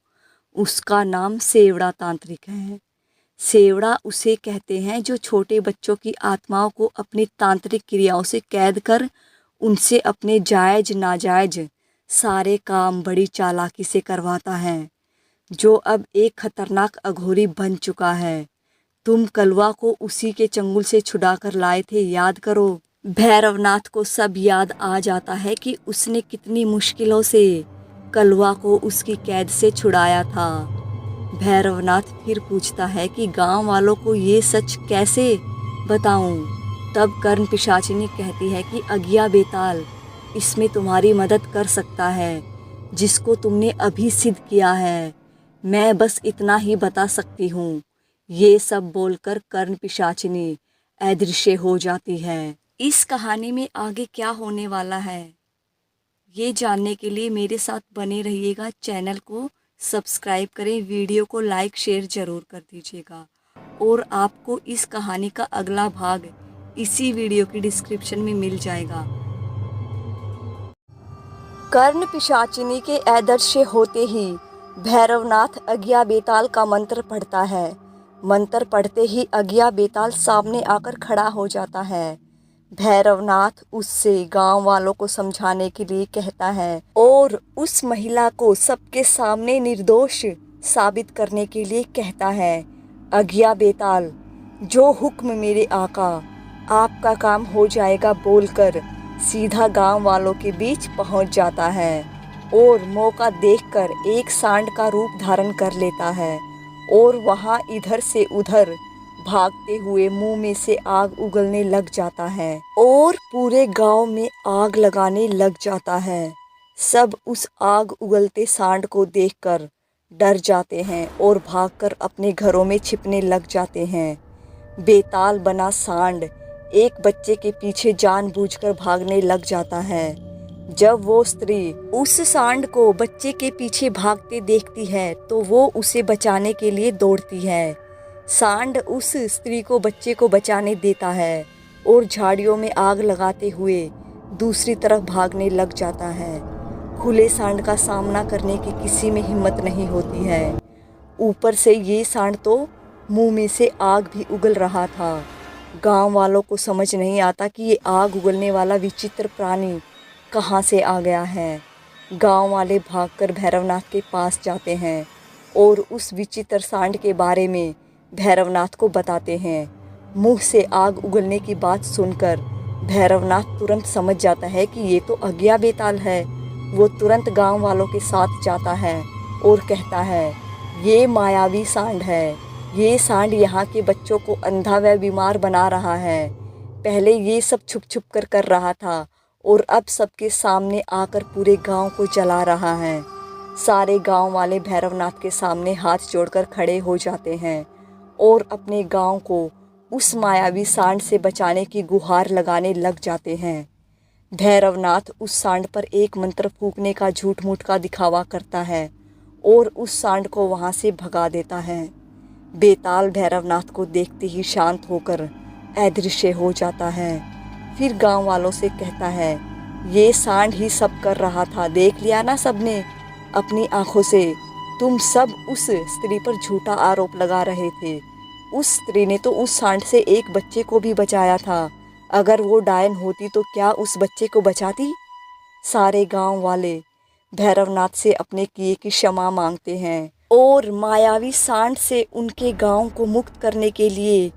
उसका नाम सेवड़ा तांत्रिक है। सेवड़ा उसे कहते हैं जो छोटे बच्चों की आत्माओं को अपनी तांत्रिक क्रियाओं से कैद कर उनसे अपने जायज नाजायज सारे काम बड़ी चालाकी से करवाता है, जो अब एक खतरनाक अघोरी बन चुका है। तुम कलवा को उसी के चंगुल से छुड़ा कर लाए थे, याद करो। भैरवनाथ को सब याद आ जाता है कि उसने कितनी मुश्किलों से कलवा को उसकी कैद से छुड़ाया था। भैरवनाथ फिर पूछता है कि गांव वालों को ये सच कैसे बताऊं। तब कर्ण पिशाचिनी कहती है कि अगिया बेताल इसमें तुम्हारी मदद कर सकता है, जिसको तुमने अभी सिद्ध किया है। मैं बस इतना ही बता सकती हूँ। ये सब बोलकर कर्ण पिशाचिनी अदृश्य हो जाती है। इस कहानी में आगे क्या होने वाला है, ये जानने के लिए मेरे साथ बने रहिएगा। चैनल को सब्सक्राइब करें, वीडियो को लाइक शेयर ज़रूर कर दीजिएगा। और आपको इस कहानी का अगला भाग इसी वीडियो की डिस्क्रिप्शन में मिल जाएगा। कर्ण पिशाचिनी के अदृश्य होते ही भैरवनाथ अगिया बेताल का मंत्र पढ़ता है। मंत्र पढ़ते ही अगिया बेताल सामने आकर खड़ा हो जाता है। भैरवनाथ उससे गांव वालों को समझाने के लिए कहता है और उस महिला को सबके सामने निर्दोष साबित करने के लिए कहता है। अगिया बेताल, जो हुक्म मेरे आका, आपका काम हो जाएगा बोलकर सीधा गांव वालों के बीच पहुंच जाता है और मौका देखकर एक सांड का रूप धारण कर लेता है और वहां इधर से उधर भागते हुए मुंह में से आग उगलने लग जाता है और पूरे गांव में आग लगाने लग जाता है। सब उस आग उगलते सांड को देखकर डर जाते हैं और भागकर अपने घरों में छिपने लग जाते हैं। बेताल बना सांड एक बच्चे के पीछे जानबूझकर भागने लग जाता है। जब वो स्त्री उस सांड को बच्चे के पीछे भागते देखती है तो वो उसे बचाने के लिए दौड़ती है। सांड उस स्त्री को बच्चे को बचाने देता है और झाड़ियों में आग लगाते हुए दूसरी तरफ भागने लग जाता है। खुले सांड का सामना करने की किसी में हिम्मत नहीं होती है। ऊपर से ये सांड तो मुंह में से आग भी उगल रहा था। गांव वालों को समझ नहीं आता कि ये आग उगलने वाला विचित्र प्राणी कहाँ से आ गया है। गांव वाले भागकर भैरवनाथ के पास जाते हैं और उस विचित्र सांड के बारे में भैरवनाथ को बताते हैं। मुंह से आग उगलने की बात सुनकर भैरवनाथ तुरंत समझ जाता है कि ये तो अगिया बेताल है। वो तुरंत गांव वालों के साथ जाता है और कहता है, ये मायावी सांड है। ये सांड यहाँ के बच्चों को अंधा व बीमार बना रहा है। पहले ये सब छुप छुप कर रहा था और अब सबके सामने आकर पूरे गांव को जला रहा है। सारे गांव वाले भैरवनाथ के सामने हाथ जोड़कर खड़े हो जाते हैं और अपने गांव को उस मायावी सांड से बचाने की गुहार लगाने लग जाते हैं। भैरवनाथ उस सांड पर एक मंत्र फूंकने का झूठ मूठ का दिखावा करता है और उस सांड को वहां से भगा देता है। बेताल भैरवनाथ को देखते ही शांत होकर अदृश्य हो जाता है। फिर गांव वालों से कहता है, ये सांड ही सब कर रहा था, देख लिया ना सबने अपनी आंखों से। तुम सब उस स्त्री पर झूठा आरोप लगा रहे थे। उस स्त्री ने तो उस सांड से एक बच्चे को भी बचाया था। अगर वो डायन होती तो क्या उस बच्चे को बचाती? सारे गांव वाले भैरवनाथ से अपने किए की क्षमा मांगते हैं और मायावी सांड से उनके गांव को मुक्त करने के लिए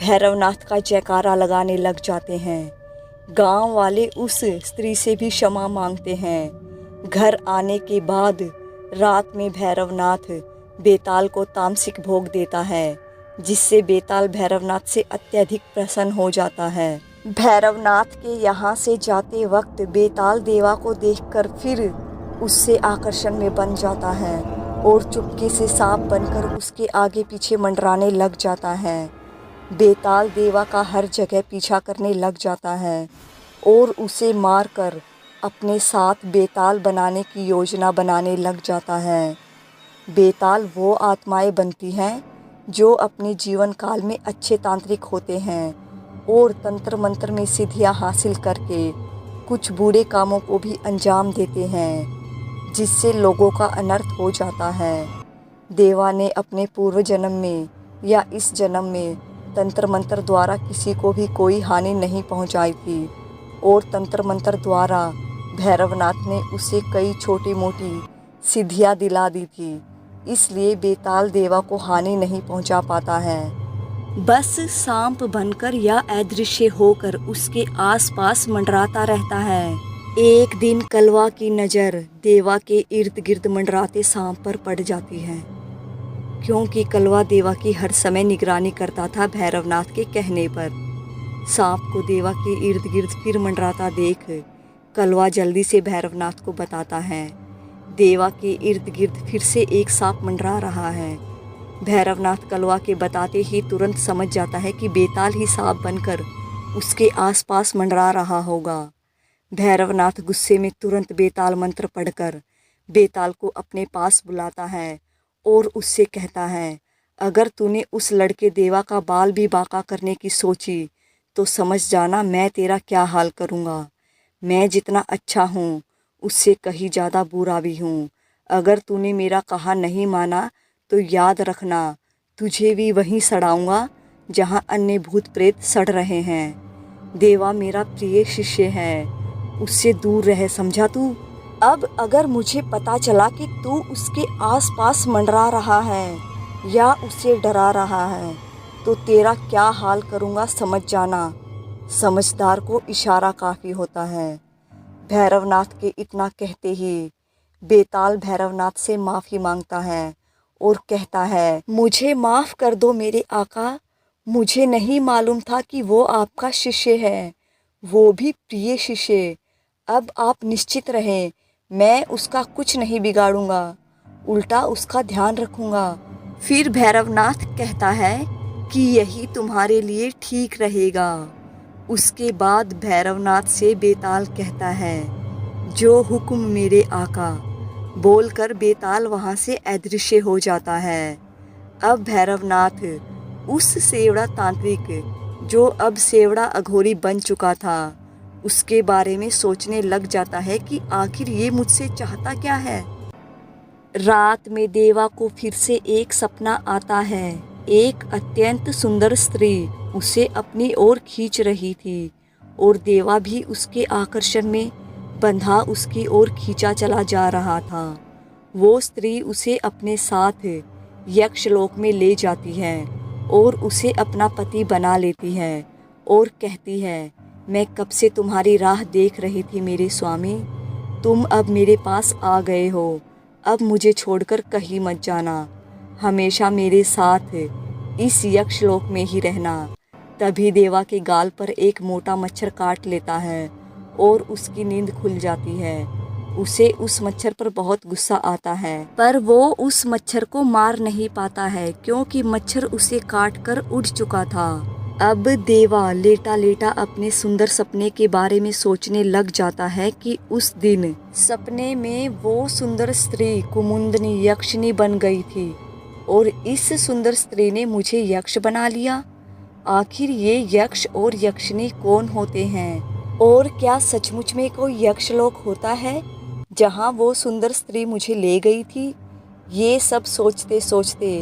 भैरवनाथ का जयकारा लगाने लग जाते हैं। गांव वाले उस स्त्री से भी क्षमा मांगते हैं। घर आने के बाद रात में भैरवनाथ बेताल को तामसिक भोग देता है। जिससे बेताल भैरवनाथ से अत्यधिक प्रसन्न हो जाता है। भैरवनाथ के यहाँ से जाते वक्त बेताल देवा को देखकर फिर उससे आकर्षण में बन जाता है और चुपके से सांप बनकर उसके आगे पीछे मंडराने लग जाता है। बेताल देवा का हर जगह पीछा करने लग जाता है और उसे मारकर अपने साथ बेताल बनाने की योजना बनाने लग जाता है। बेताल वो आत्माएं बनती हैं जो अपने जीवन काल में अच्छे तांत्रिक होते हैं और तंत्र मंत्र में सिद्धियां हासिल करके कुछ बुरे कामों को भी अंजाम देते हैं, जिससे लोगों का अनर्थ हो जाता है। देवा ने अपने पूर्व जन्म में या इस जन्म में तंत्र मंत्र द्वारा किसी को भी कोई हानि नहीं पहुंचाई थी और तंत्र मंत्र द्वारा भैरवनाथ ने उसे कई छोटी मोटी सिद्धियां दिला दी थी, इसलिए बेताल देवा को हानि नहीं पहुंचा पाता है। बस सांप बनकर या अदृश्य होकर उसके आसपास मंडराता रहता है। एक दिन कलवा की नज़र देवा के इर्द गिर्द मंडराते सांप पर पड़ जाती है, क्योंकि कलवा देवा की हर समय निगरानी करता था। भैरवनाथ के कहने पर सांप को देवा के इर्द गिर्द फिर मंडराता देख कलवा जल्दी से भैरवनाथ को बताता है, देवा के इर्द गिर्द फिर से एक सांप मंडरा रहा है। भैरवनाथ कलवा के बताते ही तुरंत समझ जाता है कि बेताल ही सांप बनकर उसके आसपास मंडरा रहा होगा। भैरवनाथ गुस्से में तुरंत बेताल मंत्र पढ़कर बेताल को अपने पास बुलाता है और उससे कहता है, अगर तूने उस लड़के देवा का बाल भी बांका करने की सोची तो समझ जाना मैं तेरा क्या हाल करूँगा। मैं जितना अच्छा हूँ उससे कहीं ज़्यादा बुरा भी हूँ। अगर तूने मेरा कहा नहीं माना तो याद रखना, तुझे भी वहीं सड़ाऊँगा जहाँ अन्य भूत प्रेत सड़ रहे हैं। देवा मेरा प्रिय शिष्य है, उससे दूर रह, समझा तू। अब अगर मुझे पता चला कि तू उसके आसपास मंडरा रहा है या उसे डरा रहा है तो तेरा क्या हाल करूँगा समझ जाना। समझदार को इशारा काफ़ी होता है। भैरवनाथ के इतना कहते ही बेताल भैरवनाथ से माफ़ी मांगता है और कहता है, मुझे माफ़ कर दो मेरे आका, मुझे नहीं मालूम था कि वो आपका शिष्य है, वो भी प्रिय शिष्य। अब आप निश्चित रहें, मैं उसका कुछ नहीं बिगाड़ूंगा, उल्टा उसका ध्यान रखूंगा। फिर भैरवनाथ कहता है कि यही तुम्हारे लिए ठीक रहेगा। उसके बाद भैरवनाथ से बेताल कहता है, जो हुक्म मेरे आका, बोलकर बेताल वहाँ से अदृश्य हो जाता है। अब भैरवनाथ उस सेवड़ा तांत्रिक जो अब सेवड़ा अघोरी बन चुका था उसके बारे में सोचने लग जाता है कि आखिर ये मुझसे चाहता क्या है। रात में देवा को फिर से एक सपना आता है। एक अत्यंत सुंदर स्त्री उसे अपनी ओर खींच रही थी और देवा भी उसके आकर्षण में बंधा उसकी ओर खींचा चला जा रहा था। वो स्त्री उसे अपने साथ यक्षलोक में ले जाती है और उसे अपना पति बना लेती है और कहती है, मैं कब से तुम्हारी राह देख रही थी मेरे स्वामी, तुम अब मेरे पास आ गए हो, अब मुझे छोड़कर कहीं मत जाना, हमेशा मेरे साथ इस यक्षलोक में ही रहना। तभी देवा के गाल पर एक मोटा मच्छर काट लेता है और उसकी नींद खुल जाती है। उसे उस मच्छर पर बहुत गुस्सा आता है, पर वो उस मच्छर को मार नहीं पाता है क्योंकि मच्छर उसे काटकर उड़ चुका था। अब देवा लेटा लेटा अपने सुंदर सपने के बारे में सोचने लग जाता है कि उस दिन सपने में वो सुंदर स्त्री कुमुंदनी यक्षिनी बन गई थी और इस सुंदर स्त्री ने मुझे यक्ष बना लिया। आखिर ये यक्ष और यक्षिनी कौन होते हैं और क्या सचमुच में कोई यक्षलोक होता है जहाँ वो सुंदर स्त्री मुझे ले गई थी। ये सब सोचते सोचते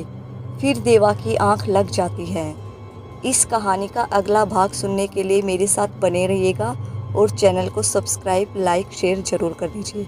फिर देवा की आंख लग जाती है। इस कहानी का अगला भाग सुनने के लिए मेरे साथ बने रहिएगा और चैनल को सब्सक्राइब, लाइक, शेयर ज़रूर कर दीजिए।